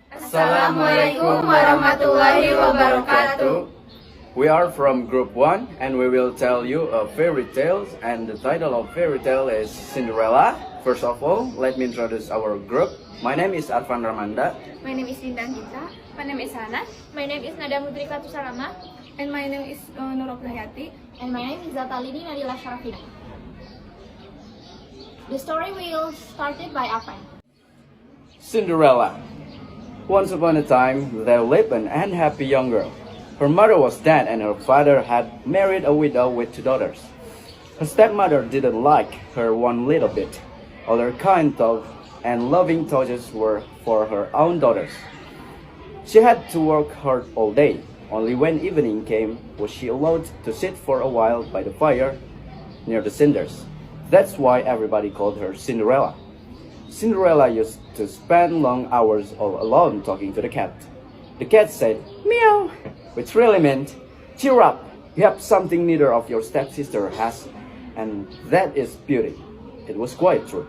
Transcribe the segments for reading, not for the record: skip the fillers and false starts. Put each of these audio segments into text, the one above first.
Assalamualaikum warahmatullahi wabarakatuh. We are from Group 1 and we will tell you a fairy tale, and the title of fairy tale is Cinderella. First of all, let me introduce our group. My name is Arfan Ramanda. My name is Dinda, Anggita. My name is Hana. My name is Mudrikatussalamah. And my name is Nur Ropiul Hayati. And my name is Zatalini, Nadhilah, Syarafina. The story will started by Arfan. Cinderella. Once upon a time, there lived an unhappy young girl. Her mother was dead and her father had married a widow with 2 daughters. Her stepmother didn't like her one little bit. All her kind thoughts and loving touches were for her own daughters. She had to work hard all day. Only when evening came was she allowed to sit for a while by the fire near the cinders. That's why everybody called her Cinderella. Cinderella used to spend long hours all alone talking to the cat. The cat said, "Meow," which really meant, "Cheer up, you have something neither of your stepsister has, and that is beauty." It was quite true.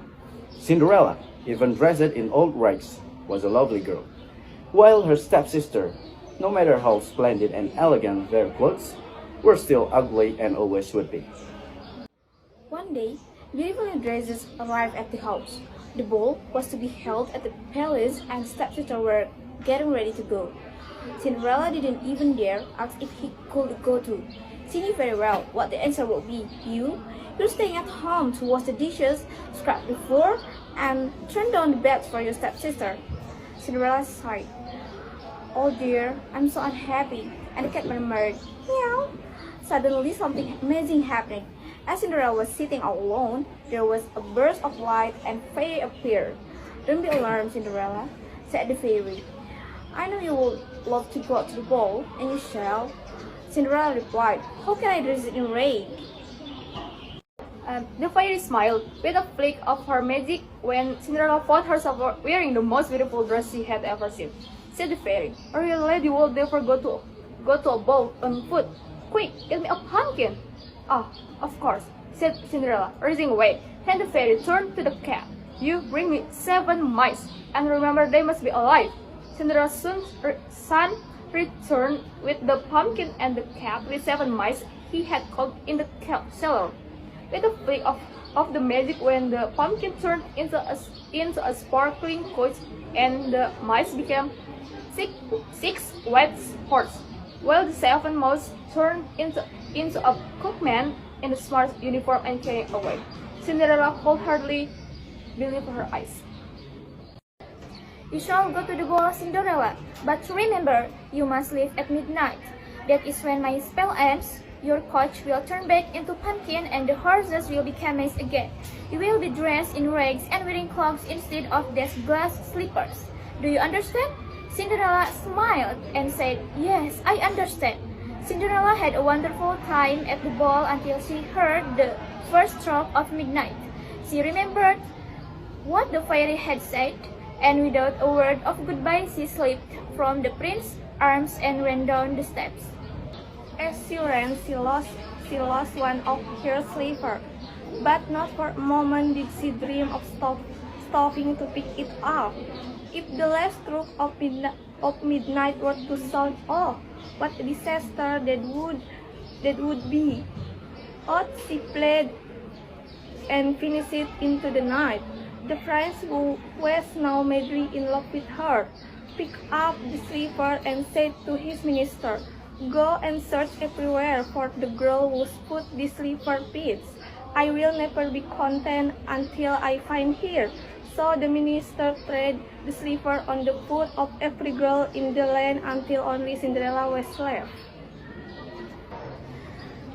Cinderella, even dressed in old rags, was a lovely girl, while her stepsister, no matter how splendid and elegant their clothes, were still ugly and always would be. One day, beautiful dresses arrived at the house. The ball was to be held at the palace and stepsister were getting ready to go. Cinderella didn't even dare ask if he could go too. She knew very well what the answer would be. You're staying at home to wash the dishes, scrub the floor, and turn down the beds for your stepsister. Cinderella sighed. "Oh dear, I'm so unhappy." And the cat murmured, "Meow." Suddenly something amazing happened. As Cinderella was sitting all alone, there was a burst of light and fairy appeared. "Don't be alarmed, Cinderella," said the fairy. "I know you would love to go to the ball, and you shall." Cinderella replied, "How can I dress in rain?" The fairy smiled with a flick of her magic when Cinderella found herself wearing the most beautiful dress she had ever seen. Said the fairy, "A real lady will never go to a ball on foot. Quick, get me a pumpkin." "Ah, of course," said Cinderella, raising away. Then the fairy turned to the cat. "You bring me 7 mice, and remember they must be alive." Cinderella's son returned with the pumpkin and the cat with 7 mice he had caught in the cellar. With a flick of the magic, when the pumpkin turned into a sparkling coach, and the mice became six white horses, while the 7 mouse turned into a cookman in a smart uniform and carried away. Cinderella wholeheartedly believed her eyes. "You shall go to the ball, Cinderella, but remember, you must leave at midnight. That is when my spell ends. Your coach will turn back into pumpkin and the horses will become mice again. You will be dressed in rags and wearing clogs instead of these glass slippers. Do you understand?" Cinderella smiled and said, "Yes, I understand." Cinderella had a wonderful time at the ball until she heard the first stroke of midnight. She remembered what the fairy had said, and without a word of goodbye, she slipped from the prince's arms and ran down the steps. As she ran, she lost one of her slippers, but not for a moment did she dream of stopping to pick it up. If the last stroke of midnight were to sound off, what a disaster that would be. Out she fled and finished it into the night. The prince, who was now madly in love with her, picked up the slipper and said to his minister, "Go and search everywhere for the girl whose foot the slipper fits. I will never be content until I find her." So the minister tread the slipper on the foot of every girl in the land until only Cinderella was left.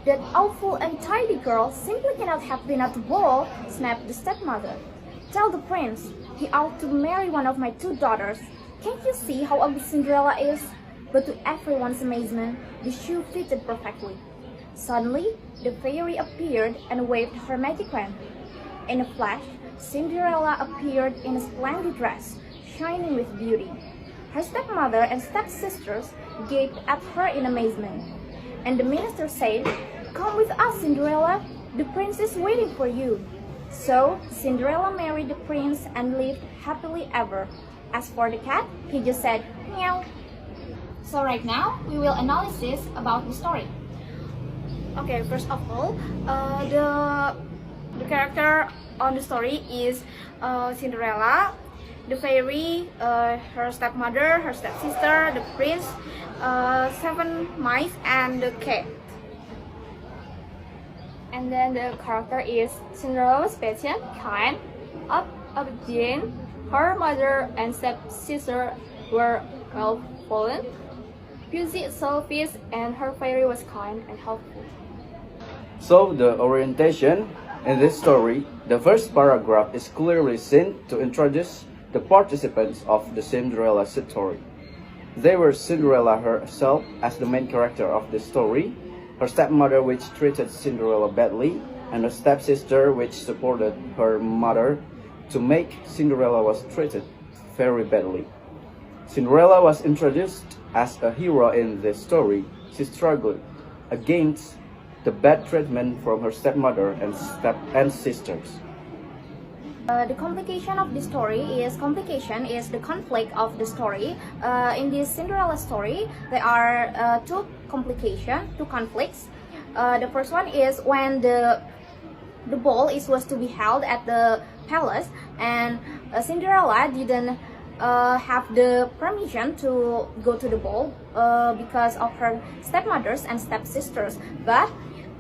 "That awful untidy girl simply cannot have been at the ball," snapped the stepmother. "Tell the prince he ought to marry one of my 2 daughters. Can't you see how ugly Cinderella is?" But to everyone's amazement, the shoe fitted perfectly. Suddenly, the fairy appeared and waved her magic wand. In a flash, Cinderella appeared in a splendid dress, shining with beauty. Her stepmother and stepsisters gaped at her in amazement. And the minister said, "Come with us, Cinderella. The prince is waiting for you." So Cinderella married the prince and lived happily ever As for the cat, he just said, meow. So right now, we will analysis about the story. Okay, first of all, the character on the story is Cinderella, the fairy, her stepmother, her stepsister, the prince, 7 mice, and the cat. And then the character is Cinderella was patient, kind, obedient. Her mother and stepsister were well fallen, busy, selfish, and her fairy was kind and helpful. So the orientation in this story, the first paragraph is clearly seen to introduce the participants of the Cinderella story. They were Cinderella herself as the main character of the story, her stepmother which treated Cinderella badly, and her stepsister which supported her mother to make Cinderella was treated very badly. Cinderella was introduced as a hero in the story. She struggled against the bad treatment from her stepmother and sisters. The complication of the story is the conflict of the story. In this Cinderella story, there are two conflicts. The first one is when the ball is was to be held at the palace, and Cinderella didn't have the permission to go to the ball because of her stepmothers and stepsisters. But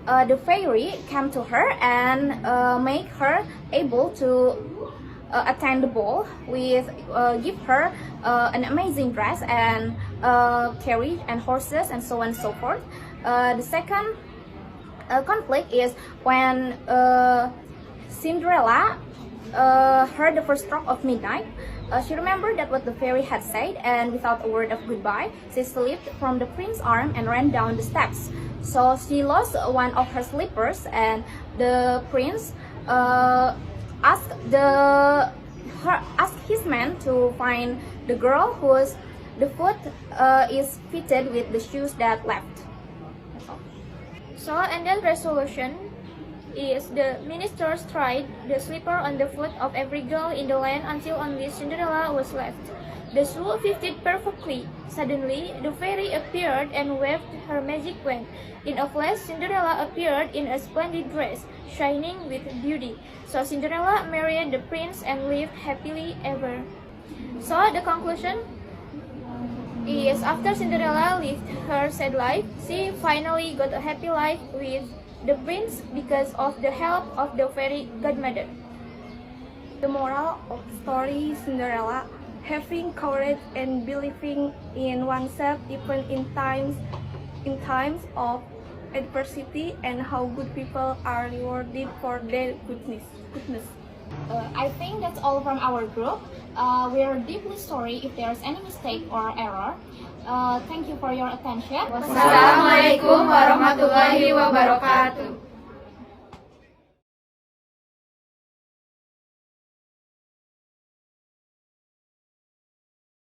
the fairy came to her and make her able to attend the ball with give her an amazing dress and carriage and horses and so on and so forth. The second conflict is when Cinderella heard the first stroke of midnight. She remembered that what the fairy had said, and without a word of goodbye, she slipped from the prince's arm and ran down the steps. So she lost one of her slippers, and the prince asked his men to find the girl whose the foot is fitted with the shoes that left. So, and then resolution is the ministers tried the slipper on the foot of every girl in the land until only Cinderella was left. The shoe fitted perfectly. Suddenly, the fairy appeared and waved her magic wand. In a flash, Cinderella appeared in a splendid dress, shining with beauty. So Cinderella married the prince and lived happily ever. So the conclusion is after Cinderella lived her sad life, she finally got a happy life with the prince because of the help of the fairy godmother. The moral of the story, Cinderella, having courage and believing in oneself even in times of adversity, and how good people are rewarded for their goodness. I think that's all from our group. We are deeply sorry if there's any mistake or error. Thank you for your attention. Wassalamualaikum warahmatullahi wabarakatuh.